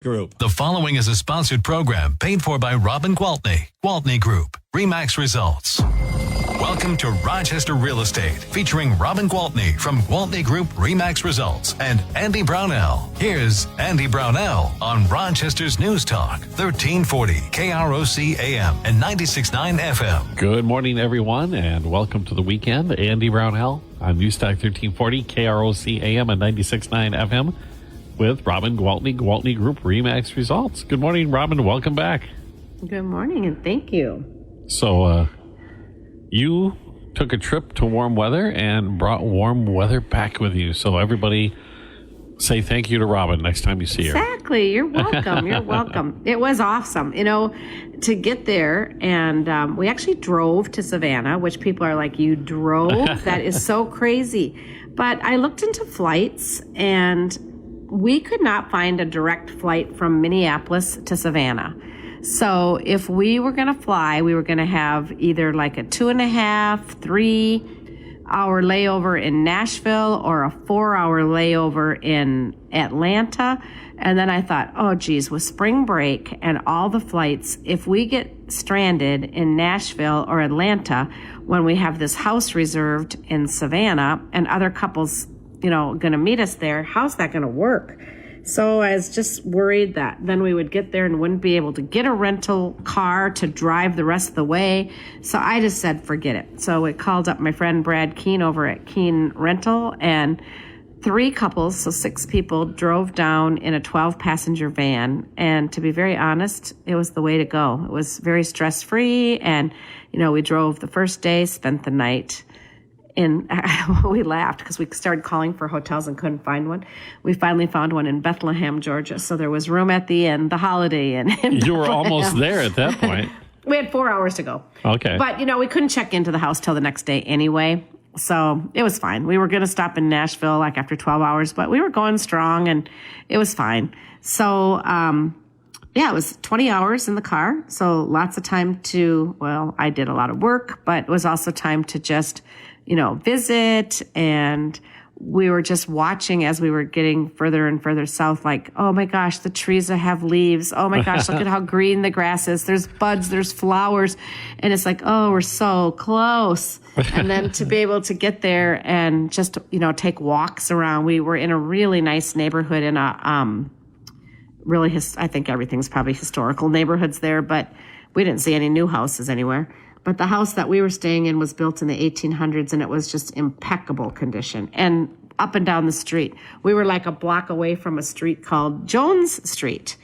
Group. The following is a sponsored program paid for by Robin Gwaltney Group-RE Results. Welcome to Rochester Real Estate, featuring Robin Gwaltney from Gwaltney Group-RE Results and Andy Brownell. Here's Andy Brownell on Rochester's News Talk, 1340 KROC AM and 96.9 FM. Good morning, everyone, and welcome to the weekend. Andy Brownell on News Talk 1340 KROC AM and 96.9 FM with Robin Gwaltney Group-RE Results. Good morning, Robin. Welcome back. Good morning, and thank you. So, you took a trip to warm weather and brought warm weather back with you. So everybody say thank you to Robin next time you see her. Exactly. You're welcome. You're welcome. It was awesome, to get there. And we actually drove to Savannah, which people are like, you drove? That is so crazy. But I looked into flights, and we could not find a direct flight from Minneapolis to Savannah. So if we were going to fly, we were going to have either like a 2.5, 3-hour layover in Nashville or a 4-hour layover in Atlanta. And then I thought, oh, geez, with spring break and all the flights, if we get stranded in Nashville or Atlanta when we have this house reserved in Savannah and other couples, going to meet us there, how's that going to work? So I was just worried that then we would get there and wouldn't be able to get a rental car to drive the rest of the way. So I just said, forget it. So we called up my friend Brad Keene over at Keene Rental, and 3 couples, so 6 people, drove down in a 12-passenger van. And to be very honest, it was the way to go. It was very stress-free. And, we drove the first day, spent the night. And we laughed because we started calling for hotels and couldn't find one. We finally found one in Bethlehem, Georgia. So there was room at the Inn, the Holiday Inn. You were almost there at that point. We had 4 hours to go. Okay. But, we couldn't check into the house till the next day anyway. So it was fine. We were going to stop in Nashville after 12 hours, but we were going strong and it was fine. So, it was 20 hours in the car. So lots of time I did a lot of work, but it was also time to just visit, and we were just watching as we were getting further and further south, like, oh my gosh, the trees have leaves. Oh my gosh, look at how green the grass is. There's buds, there's flowers. And it's like, oh, we're so close. And then to be able to get there and just, take walks around. We were in a really nice neighborhood in a, I think everything's probably historical neighborhoods there, but we didn't see any new houses anywhere. But the house that we were staying in was built in the 1800s, and it was just impeccable condition. And up and down the street, we were like a block away from a street called Jones Street.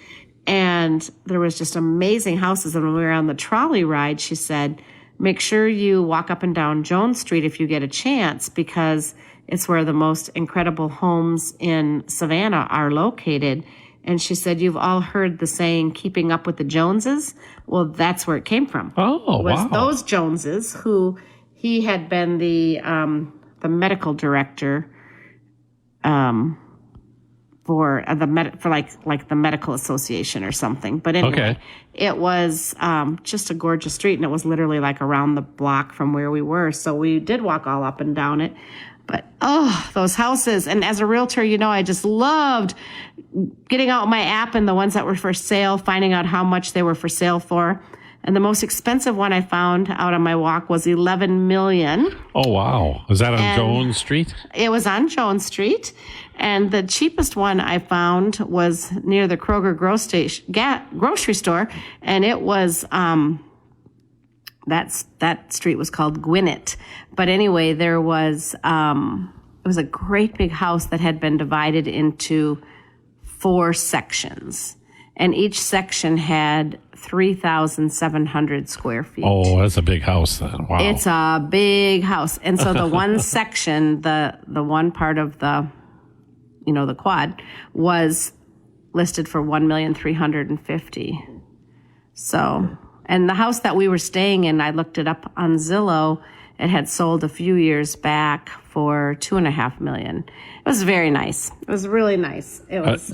And there was just amazing houses. And when we were on the trolley ride, she said, make sure you walk up and down Jones Street if you get a chance, because it's where the most incredible homes in Savannah are located. And she said, you've all heard the saying, keeping up with the Joneses? Well, that's where it came from. Oh, wow. Those Joneses, who he had been the medical director for the medical association or something. But anyway, It was just a gorgeous street, and it was literally like around the block from where we were. So we did walk all up and down it. But, those houses. And as a realtor, I just loved getting out my app and the ones that were for sale, finding out how much they were for sale for. And the most expensive one I found out on my walk was $11 million. Oh, wow. Was that on Jones Street? It was on Jones Street. And the cheapest one I found was near the Kroger grocery store. And it was... That street was called Gwinnett. But anyway, there was, it was a great big house that had been divided into 4 sections. And each section had 3,700 square feet. Oh, that's a big house then. Wow. It's a big house. And so the one section, the one part of the quad was listed for $1,350,000. So... And the house that we were staying in, I looked it up on Zillow. It had sold a few years back for $2.5 million. It was very nice. It was really nice. It was.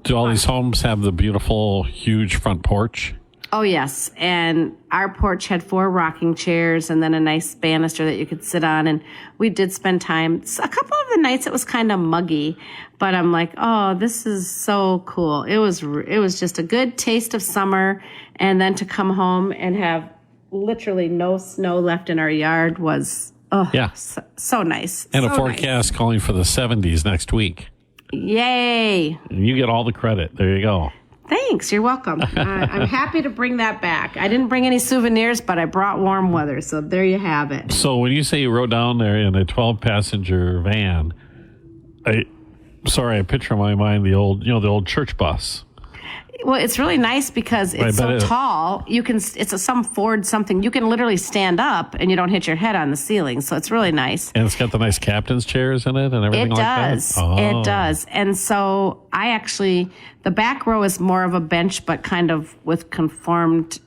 Do all these homes have the beautiful, huge front porch? Oh, yes. And our porch had 4 rocking chairs and then a nice banister that you could sit on. And we did spend time. A couple of the nights it was kind of muggy, but I'm like, oh, this is so cool. It was just a good taste of summer. And then to come home and have literally no snow left in our yard was, so nice. And so a forecast calling for the 70s next week. Yay. And you get all the credit. There you go. Thanks. You're welcome. I'm happy to bring that back. I didn't bring any souvenirs, but I brought warm weather. So there you have it. So when you say you rode down there in a 12-passenger van, I picture in my mind the old church bus. Well, it's really nice because it's so tall. It's some Ford something. You can literally stand up and you don't hit your head on the ceiling. So it's really nice. And it's got the nice captain's chairs in it and everything like that? It does. And so the back row is more of a bench, but kind of with conformed,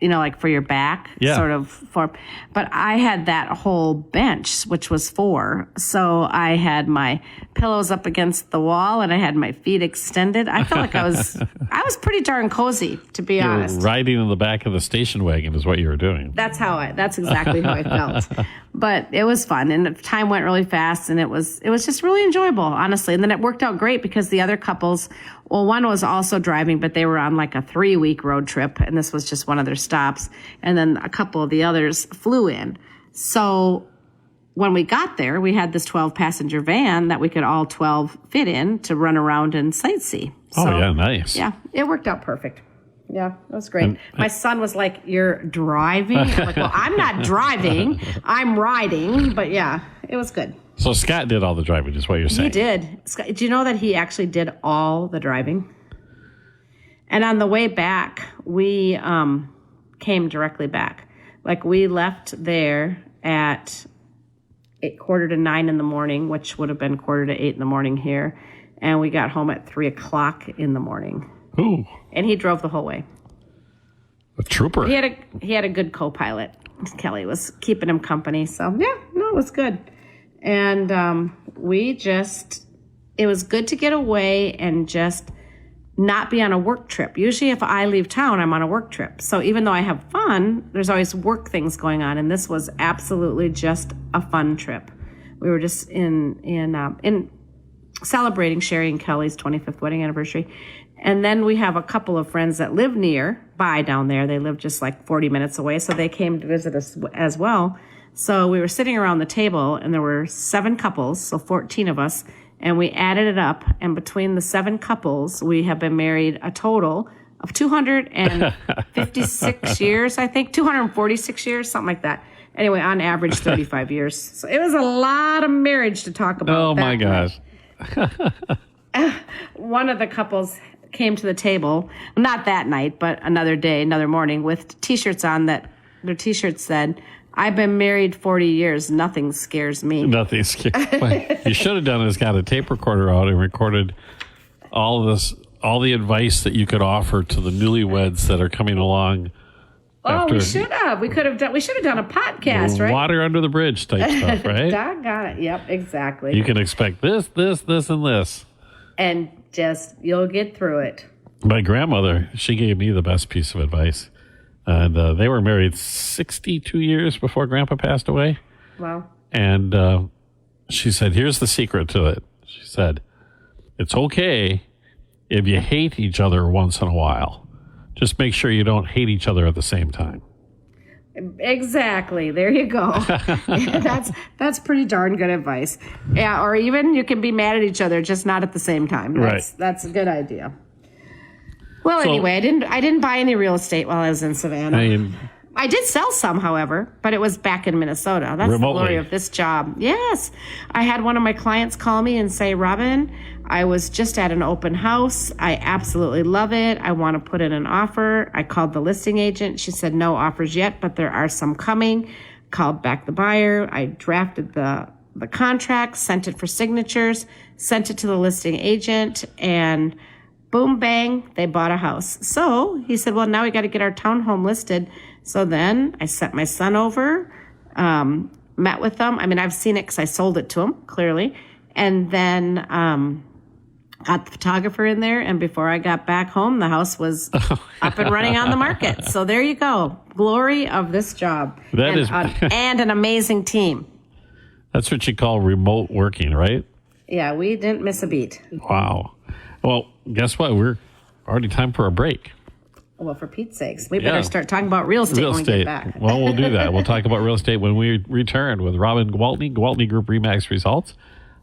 like for your back sort of form. But I had that whole bench, which was 4. So I had my pillows up against the wall and I had my feet extended. I felt like I was pretty darn cozy, to be honest. Riding in the back of the station wagon is what you were doing. That's exactly how I felt. But it was fun and the time went really fast and it was just really enjoyable, honestly. And then it worked out great because the other couples, well, one was also driving, but they were on like a 3-week road trip and this was just one of their stops. And then a couple of the others flew in. So when we got there, we had this 12-passenger van that we could all 12 fit in to run around and sightsee. So, nice. Yeah, it worked out perfect. Yeah, that was great. My son was like, "You're driving?" I'm like, "Well, I'm not driving. I'm riding." But yeah, it was good. So Scott did all the driving, is what you're saying. He did. Scott, do you know that he actually did all the driving? And on the way back, we came directly back. Like we left there at 8:45 in the morning, which would have been 7:45 in the morning here. And we got home at 3:00 in the morning. Ooh. And he drove the whole way. A trooper. He had a good co-pilot. Kelly was keeping him company. So, it was good. And it was good to get away and just not be on a work trip. Usually if I leave town, I'm on a work trip. So even though I have fun, there's always work things going on. And this was absolutely just a fun trip. We were just in celebrating Sherry and Kelly's 25th wedding anniversary. And then we have a couple of friends that live nearby down there. They live just like 40 minutes away. So they came to visit us as well. So we were sitting around the table and there were 7 couples, so 14 of us. And we added it up. And between the 7 couples, we have been married a total of 256 years, I think, 246 years, something like that. Anyway, on average, 35 years. So it was a lot of marriage to talk about. Oh, my gosh. One of the couples came to the table, not that night, but another day, another morning, with T-shirts on that their T-shirts said, "I've been married 40 years. Nothing scares me." Nothing scares me. You should have done is got a tape recorder out and recorded all the advice that you could offer to the newlyweds that are coming along. We should have. We should have done a podcast, right? Water under the bridge type stuff, right? Doggone it. Yep, exactly. You can expect this, and this. And just, you'll get through it. My grandmother, she gave me the best piece of advice. And they were married 62 years before Grandpa passed away. Wow. And she said, here's the secret to it. She said, it's okay if you hate each other once in a while. Just make sure you don't hate each other at the same time. Exactly. There you go. That's pretty darn good advice. Yeah, or even you can be mad at each other, just not at the same time. That's a good idea. Well, anyway, I didn't buy any real estate while I was in Savannah. I did sell some, however, but it was back in Minnesota. That's remotely. The glory of this job. Yes. I had one of my clients call me and say, "Robin, I was just at an open house. I absolutely love it. I want to put in an offer." I called the listing agent. She said, "No offers yet, but there are some coming." Called back the buyer. I drafted the contract, sent it for signatures, sent it to the listing agent, and boom, bang, they bought a house. So he said, "Well, now we got to get our townhome listed." So then I sent my son over, met with them. I mean, I've seen it because I sold it to him, clearly. And then got the photographer in there, and before I got back home, the house was up and running on the market. So there you go. Glory of this job. And an amazing team. That's what you call remote working, right? Yeah, we didn't miss a beat. Wow. Well, guess what? We're already time for a break. Well, for Pete's sakes, we better start talking about real estate when we get back. Well, we'll do that. We'll talk about real estate when we return with Robin Gwaltney, Gwaltney Group RE/MAX Results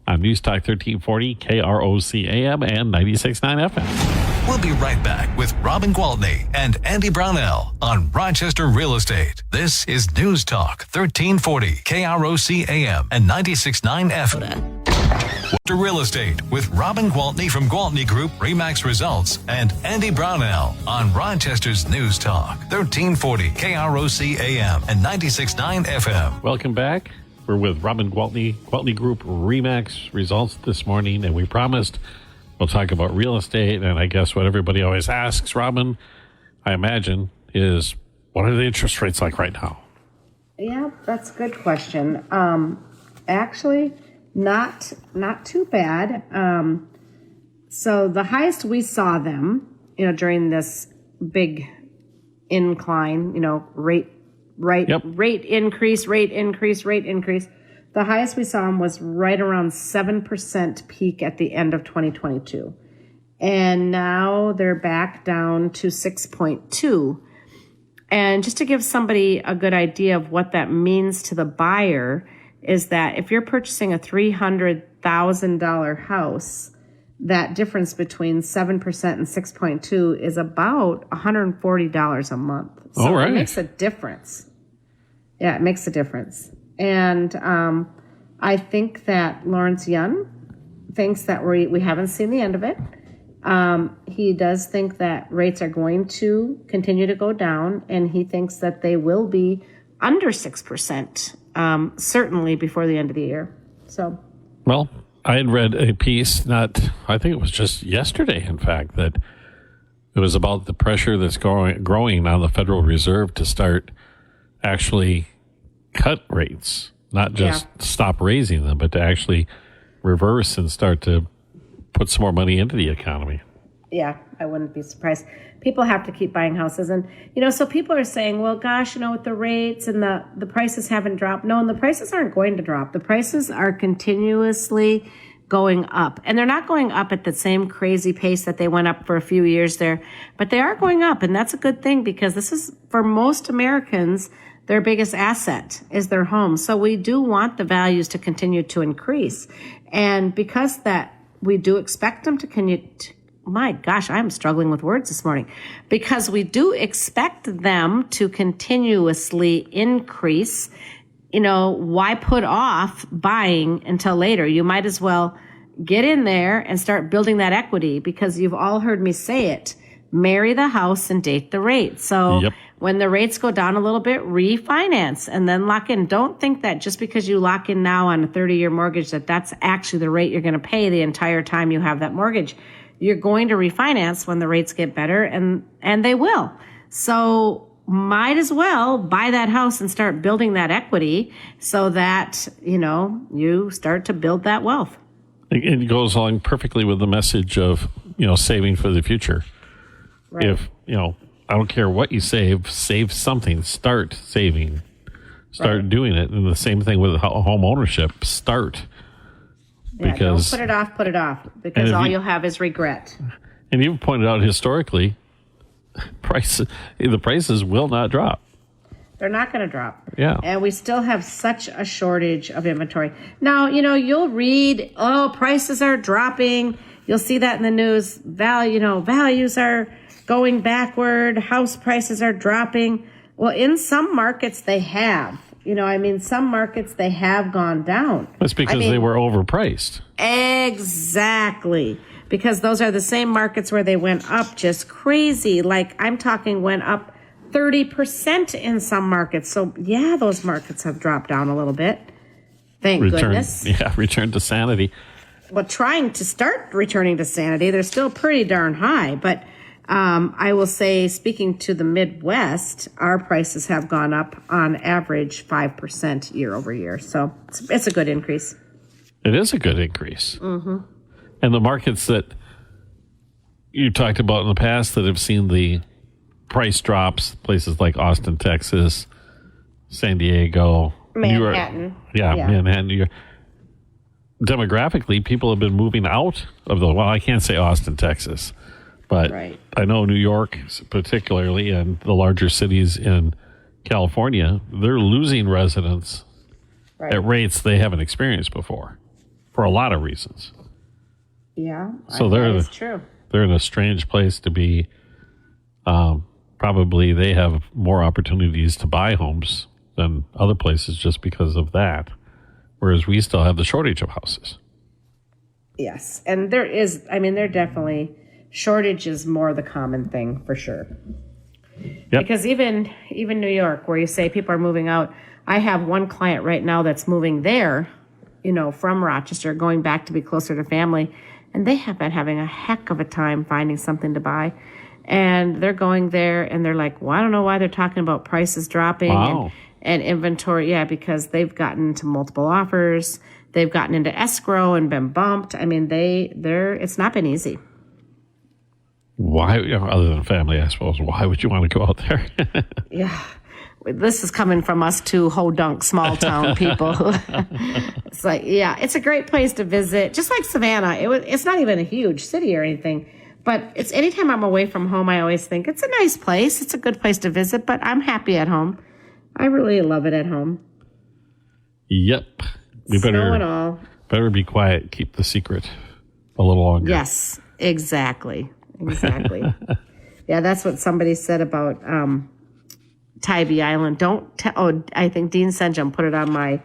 on News Talk 1340, KROC AM and 96.9 FM. We'll be right back with Robin Gwaltney and Andy Brownell on Rochester Real Estate. This is News Talk 1340, KROC AM and 96.9 FM. To Real Estate with Robin Gwaltney from Gwaltney Group RE/MAX Results and Andy Brownell on Rochester's News Talk 1340 KROC AM and 96.9 FM. Welcome back. We're with Robin Gwaltney, Gwaltney Group RE/MAX Results this morning, and we promised we'll talk about real estate. And I guess what everybody always asks, Robin, I imagine, is what are the interest rates like right now? Yeah, that's a good question. Actually, not too bad. So the highest we saw them, during this big incline, rate increase. The highest we saw them was right around 7% peak at the end of 2022. And now they're back down to 6.2. And just to give somebody a good idea of what that means to the buyer is that if you're purchasing a $300,000 house, that difference between 7% and 6.2 is about $140 a month. So right. It makes a difference. Yeah, it makes a difference. And I think that Lawrence Young thinks that we haven't seen the end of it. He does think that rates are going to continue to go down, and he thinks that they will be under 6%. Certainly before the end of the year. So, well, I had read a piece, I think it was just yesterday, in fact, that it was about the pressure that's growing on the Federal Reserve to start actually cut rates, not just stop raising them, but to actually reverse and start to put some more money into the economy. Yeah, I wouldn't be surprised. People have to keep buying houses. And, so people are saying, well, gosh, with the rates and the prices haven't dropped. No, and the prices aren't going to drop. The prices are continuously going up. And they're not going up at the same crazy pace that they went up for a few years there. But they are going up. And that's a good thing because this is, for most Americans, their biggest asset is their home. So we do want the values to continue to increase. And because that we do expect them to continue my gosh, I'm struggling with words this morning, because we do expect them to continuously increase. Why put off buying until later? You might as well get in there and start building that equity, because you've all heard me say it, marry the house and date the rate. So when the rates go down a little bit, refinance and then lock in. Don't think that just because you lock in now on a 30-year mortgage that's actually the rate you're going to pay the entire time you have that mortgage. You're going to refinance when the rates get better, and they will. So might as well buy that house and start building that equity so that, you start to build that wealth. It goes along perfectly with the message of, saving for the future. Right. If, I don't care what you save something, start saving, start doing it. And the same thing with home ownership, start. Yeah, because don't put it off, because all you'll have is regret. And you've pointed out historically, the prices will not drop. They're not going to drop. Yeah. And we still have such a shortage of inventory. Now, you'll read, prices are dropping. You'll see that in the news. Values are going backward. House prices are dropping. Well, in some markets they have. Some markets they have gone down. That's because they were overpriced. Exactly. Because those are the same markets where they went up just crazy. Like, I'm talking went up 30% in some markets. So, yeah, those markets have dropped down a little bit. Thank goodness. Yeah, return to sanity. Well, trying to start returning to sanity. They're still pretty darn high, but I will say, speaking to the Midwest, our prices have gone up on average 5% year over year. So it's a good increase. It is a good increase. Mm-hmm. And the markets that you talked about in the past that have seen the price drops, places like Austin, Texas, San Diego, Manhattan. New York. Yeah, Manhattan, New York. Demographically, people have been moving out of I can't say Austin, Texas, but Right. I know New York particularly and the larger cities in California, they're losing residents at rates they haven't experienced before for a lot of reasons. Yeah, So that's true. They're in a strange place to be. Probably they have more opportunities to buy homes than other places just because of that, whereas we still have the shortage of houses. Yes, and there definitely shortage is more the common thing for sure. Yep. Because even New York, where you say people are moving out, I have one client right now that's moving there, from Rochester, going back to be closer to family, and they have been having a heck of a time finding something to buy. And they're going there and they're like, well, I don't know why they're talking about prices dropping and inventory. Yeah, because they've gotten into multiple offers. They've gotten into escrow and been bumped. I mean, it's not been easy. Why, other than family, I suppose, why would you want to go out there? Yeah. This is coming from us two ho-dunk small town people. It's like, yeah, it's a great place to visit. Just like Savannah. It's not even a huge city or anything. But it's anytime I'm away from home, I always think it's a nice place. It's a good place to visit, but I'm happy at home. I really love it at home. Yep. We Snow and all. better be quiet. Keep the secret a little longer. Yes, exactly. Yeah, that's what somebody said about Tybee Island. I think Dean Senjum put it on my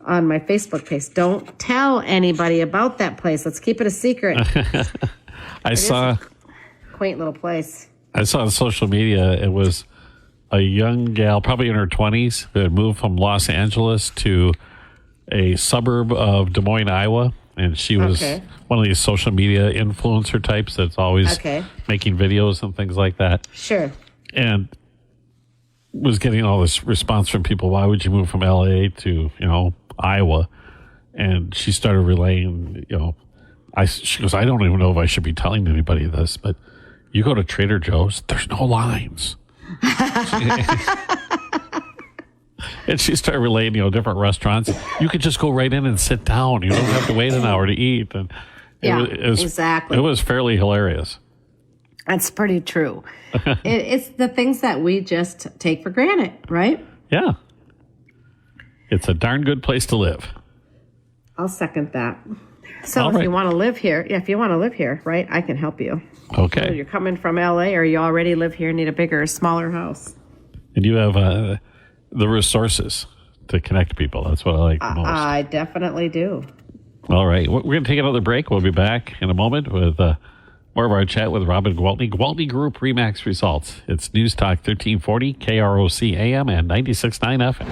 Facebook page. Don't tell anybody about that place. Let's keep it a secret. I saw a quaint little place. I saw on social media it was a young gal, probably in her 20s, that had moved from Los Angeles to a suburb of Des Moines, Iowa. And she was one of these social media influencer types that's always making videos and things like that. Sure. And was getting all this response from people, why would you move from LA to, Iowa? And she started relaying, she goes, I don't even know if I should be telling anybody this, but you go to Trader Joe's, there's no lines. And she started relaying, different restaurants. You could just go right in and sit down. You don't have to wait an hour to eat. And exactly. It was fairly hilarious. That's pretty true. It's the things that we just take for granted, right? Yeah. It's a darn good place to live. I'll second that. So if you want to live here, right, I can help you. Okay. Whether you're coming from LA or you already live here and need a bigger, smaller house. And you have the resources to connect people. That's what I like the most. I definitely do. All right. We're going to take another break. We'll be back in a moment with more of our chat with Robin Gwaltney. Gwaltney Group-RE results. It's News Talk 1340, KROC AM and 96.9 FM.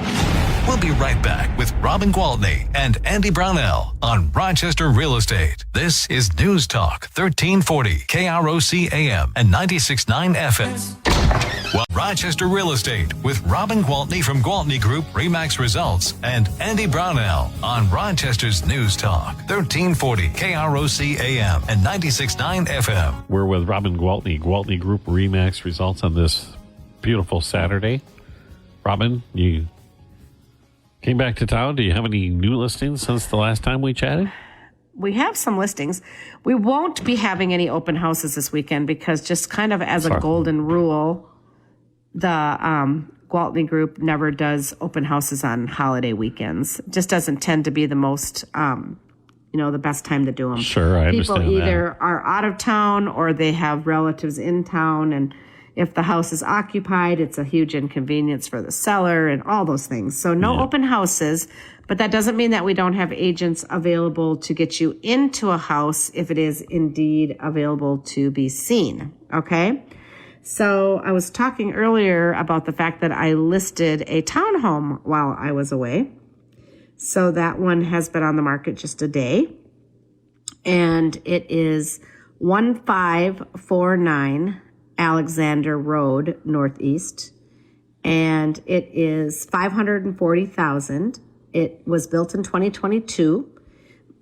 We'll be right back with Robin Gwaltney and Andy Brownell on Rochester Real Estate. This is News Talk 1340, KROC AM and 96.9 FM. Well, Rochester Real Estate with Robin Gwaltney from Gwaltney Group-RE results and Andy Brownell on Rochester's News Talk 1340, KROC AM and 96.9 FM. We're with Robin Gwaltney, Gwaltney Group-RE results on this beautiful Saturday. Robin, you came back to town. Do you have any new listings since the last time we chatted? We have some listings. We won't be having any open houses this weekend because just kind of as a golden rule, the Gwaltney Group never does open houses on holiday weekends. It just doesn't tend to be the most, the best time to do them. Sure, I understand that. People either are out of town or they have relatives in town, and if the house is occupied, it's a huge inconvenience for the seller and all those things. So no open houses, but that doesn't mean that we don't have agents available to get you into a house if it is indeed available to be seen. Okay? So I was talking earlier about the fact that I listed a townhome while I was away. So that one has been on the market just a day. And it is 1549 Alexander Road, Northeast, and it is $540,000. It was built in 2022.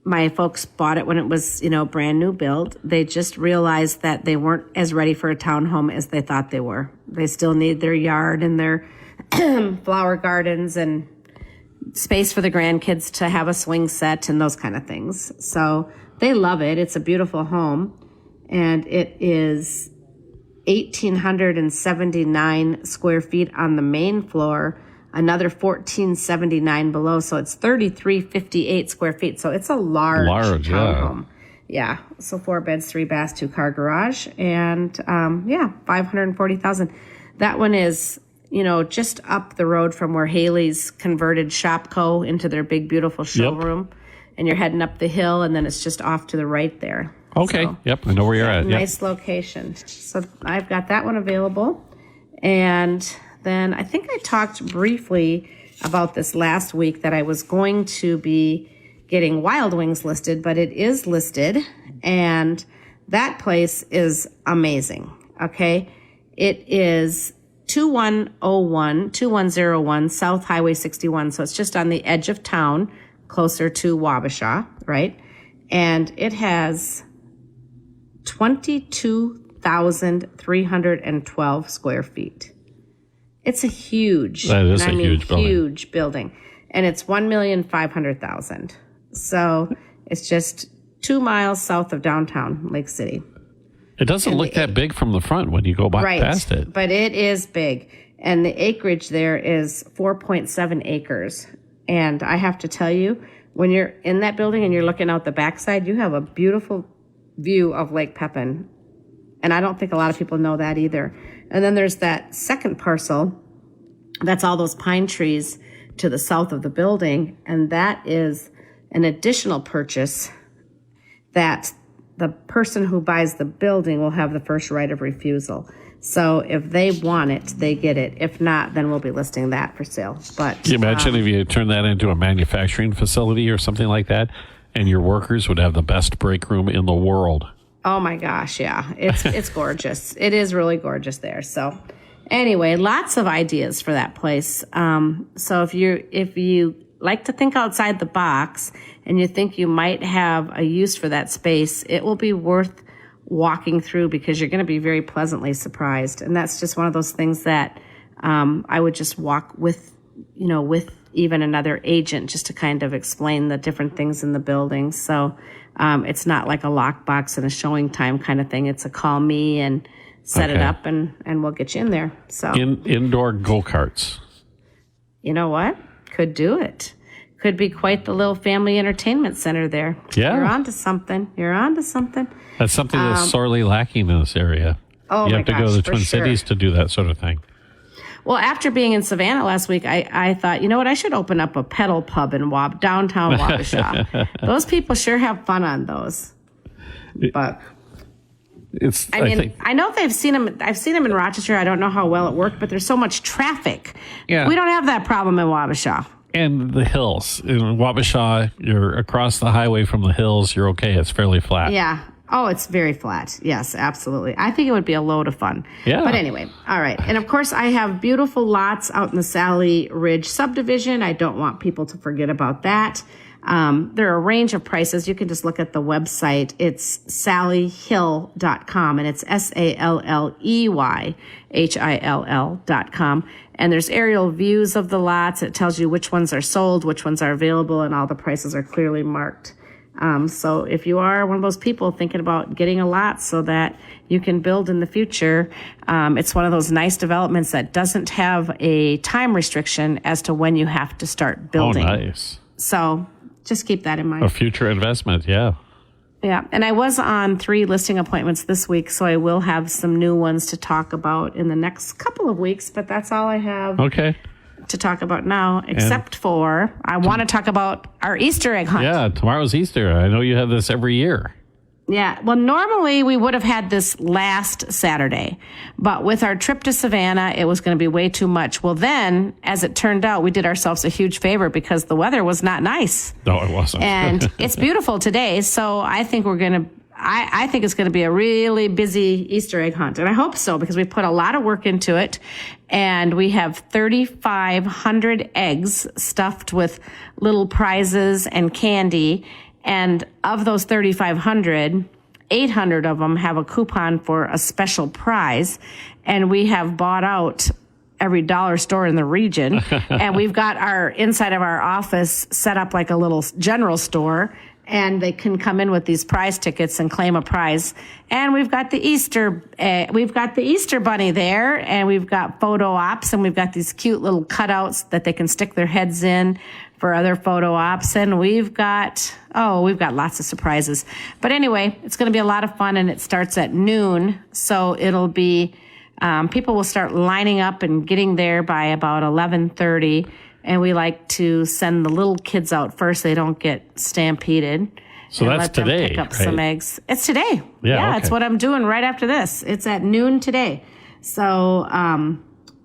my folks bought it when it was, brand new build. They just realized that they weren't as ready for a townhome as they thought they were. They still need their yard and their flower gardens and space for the grandkids to have a swing set and those kind of things. So they love it. It's a beautiful home, and it is 1,879 square feet on the main floor, another 1,479 below. So it's 3,358 square feet. So it's a large townhome. Yeah. So 4 beds, 3 baths, 2-car garage, and 540,000. That one is, just up the road from where Haley's converted Shopco into their big, beautiful showroom. Yep. And you're heading up the hill, and then it's just off to the right there. Okay. So, yep. I know where you're at. Nice location. So I've got that one available. And then I think I talked briefly about this last week that I was going to be getting Wild Wings listed, but it is listed. And that place is amazing. Okay. It is 2101 South Highway 61. So it's just on the edge of town, closer to Wabasha, right? And it has 22,312 square feet. It's a huge, huge building. And it's 1,500,000. So it's just 2 miles south of downtown Lake City. It doesn't look that big from the front when you go by past it. But it is big. And the acreage there is 4.7 acres. And I have to tell you, when you're in that building and you're looking out the backside, you have a beautiful view of Lake Pepin. And I don't think a lot of people know that either. And then there's that second parcel. That's all those pine trees to the south of the building. And that is an additional purchase that the person who buys the building will have the first right of refusal. So if they want it, they get it. If not, then we'll be listing that for sale. But can you imagine if you turn that into a manufacturing facility or something like that, and your workers would have the best break room in the world? Oh my gosh, yeah. It's gorgeous. It is really gorgeous there. So anyway, lots of ideas for that place. So if you like to think outside the box and you think you might have a use for that space, it will be worth walking through because you're going to be very pleasantly surprised. And that's just one of those things that I would just walk with even another agent just to kind of explain the different things in the building. So it's not like a lockbox and a showing time kind of thing. It's a call me and set it up and we'll get you in there. So indoor go-karts. You know what? Could do it. Could be quite the little family entertainment center there. Yeah. You're onto something. That's something that's sorely lacking in this area. Oh, you have to go to the Twin Cities to do that sort of thing. Well, after being in Savannah last week, I thought, you know what? I should open up a pedal pub in downtown Wabasha. Those people sure have fun on those. But I know they've seen them. I've seen them in Rochester. I don't know how well it worked, but there's so much traffic. Yeah. We don't have that problem in Wabasha. And the hills. In Wabasha, you're across the highway from the hills. You're okay. It's fairly flat. Yeah. Oh, it's very flat. Yes, absolutely. I think it would be a load of fun. Yeah. But anyway, all right. And of course, I have beautiful lots out in the Sally Ridge subdivision. I don't want people to forget about that. There are a range of prices. You can just look at the website. It's sallyhill.com, and it's SALLEYHILL.com. And there's aerial views of the lots. It tells you which ones are sold, which ones are available, and all the prices are clearly marked. So if you are one of those people thinking about getting a lot so that you can build in the future, it's one of those nice developments that doesn't have a time restriction as to when you have to start building. Oh, nice. So just keep that in mind. A future investment, yeah. Yeah, and I was on 3 listing appointments this week, so I will have some new ones to talk about in the next couple of weeks, but that's all I have to talk about now, except for I want to talk about our Easter egg hunt. Yeah, tomorrow's Easter. I know you have this every year. Yeah, well, normally we would have had this last Saturday, but with our trip to Savannah, it was going to be way too much. Well, then, as it turned out, we did ourselves a huge favor because the weather was not nice. No, it wasn't. And it's beautiful today, so I think I think it's going to be a really busy Easter egg hunt, and I hope so because we put a lot of work into it, and we have 3,500 eggs stuffed with little prizes and candy. And of those 3,500, 800 of them have a coupon for a special prize. And we have bought out every dollar store in the region. And we've got our inside of our office set up like a little general store. And they can come in with these prize tickets and claim a prize. And we've got the Easter bunny there, and we've got photo ops, and we've got these cute little cutouts that they can stick their heads in for other photo ops. And we've got lots of surprises. But anyway, it's going to be a lot of fun, and it starts at noon. So it'll be, people will start lining up and getting there by about 11:30. And we like to send the little kids out first. They don't get stampeded. So that's let them today, pick up right? some eggs. It's today. Yeah, okay. It's what I'm doing right after this. It's at noon today. So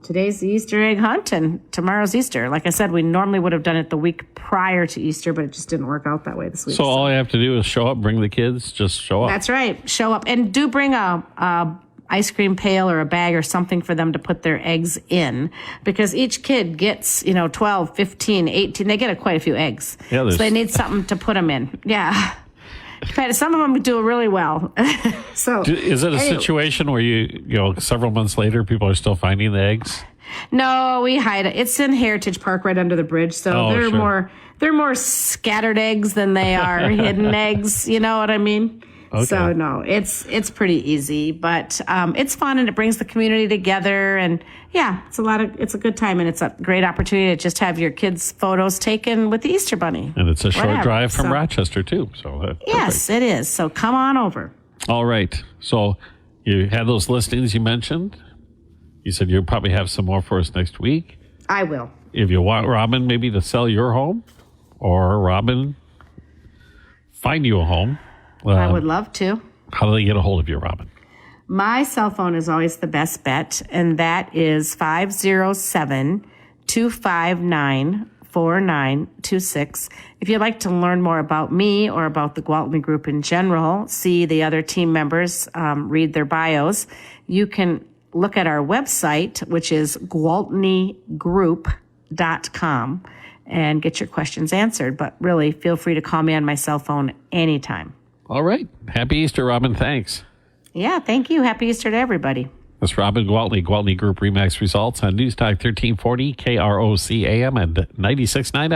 today's the Easter egg hunt, and tomorrow's Easter. Like I said, we normally would have done it the week prior to Easter, but it just didn't work out that way this week. So all I have to do is show up, bring the kids, just show up. That's right. Show up. And do bring a ice cream pail or a bag or something for them to put their eggs in, because each kid gets, 12, 15, 18. They get quite a few eggs. Yeah, so they need something to put them in. Yeah. Some of them do really well. So is it a situation where you several months later, people are still finding the eggs? No, we hide it. It's in Heritage Park right under the bridge. So they're more scattered eggs than they are hidden eggs. You know what I mean? Okay. So no, it's pretty easy, but it's fun, and it brings the community together, and yeah, it's a good time, and it's a great opportunity to just have your kids' photos taken with the Easter Bunny. And it's a short drive from Rochester too. So yes, it is. So come on over. All right. So you had those listings you mentioned. You said you'll probably have some more for us next week. I will. If you want Robin maybe to sell your home, or Robin find you a home. I would love to. How do they get a hold of you, Robin? My cell phone is always the best bet, and that is 507-259-4926. If you'd like to learn more about me or about the Gwaltney Group in general, see the other team members, read their bios, you can look at our website, which is gwaltneygroup.com, and get your questions answered. But really, feel free to call me on my cell phone anytime. All right. Happy Easter, Robin. Thanks. Yeah, thank you. Happy Easter to everybody. That's Robin Gwaltney, Gwaltney Group RE/MAX results on News Talk 1340, KROC AM and 96.9